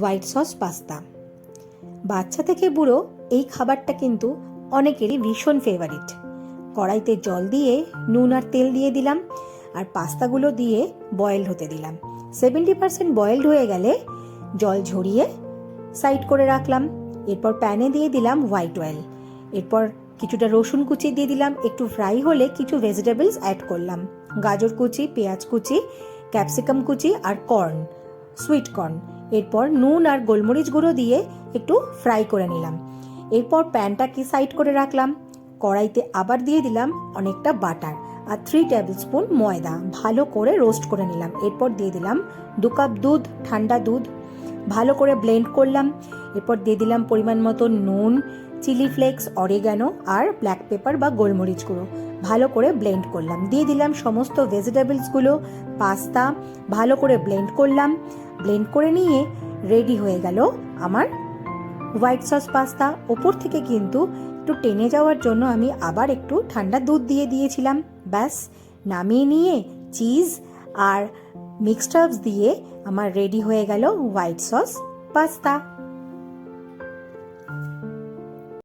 White sauce pasta. বাচ্চা থেকে বুড়ো এই খাবারটা কিন্তু অনেকেরই ভীষণ ফেভারিট। কড়াইতে জল দিয়ে নুন আর তেল দিয়ে দিলাম, আর পাস্তাগুলো দিয়ে বয়েল হতে দিলাম। 70% বয়েলড হয়ে গেলে জল ঝরিয়ে সাইড করে রাখলাম। এরপর প্যানে দিয়ে দিলাম হোয়াইট অয়েল, এরপর কিছুটা রসুন কুচি দিয়ে দিলাম। একটু ফ্রাই হলে কিছু ভেজিটেবলস অ্যাড করলাম, গাজর কুচি, পেঁয়াজ কুচি, ক্যাপসিকাম কুচি আর কর্ন, সুইট কর্ন। এরপর নুন আর গোলমরিচ গুঁড়ো দিয়ে একটু ফ্রাই করে নিলাম। এরপর প্যানটাকে সাইড করে রাখলাম। কড়াইতে আবার দিয়ে দিলাম অনেকটা বাটার আর 3 টেবিল স্পুন ময়দা, ভালো করে রোস্ট করে নিলাম। এরপর দিয়ে দিলাম 2 কাপ দুধ, ঠান্ডা দুধ, ভালো করে ব্লেন্ড করলাম। এরপর দিয়ে দিলাম পরিমাণ মতো নুন, চিলি ফ্লেক্স, অরিগ্যানো আর ব্ল্যাক পেপার বা গোলমরিচ গুঁড়ো, ভালো করে ব্লেন্ড করলাম। দিয়ে দিলাম সমস্ত ভেজিটেবলসগুলো, পাস্তা, ভালো করে ব্লেন্ড করলাম। ব্লেন্ড করে নিয়ে রেডি হয়ে গেল আমার হোয়াইট সস পাস্তা। ওপর থেকে কিন্তু একটু টেনে যাওয়ার জন্য আমি আবার একটু ঠান্ডা দুধ দিয়ে দিয়েছিলাম। ব্যাস, নামিয়ে নিয়ে চিজ আর মিক্সড হার্বস দিয়ে আমার রেডি হয়ে গেল হোয়াইট সস পাস্তা।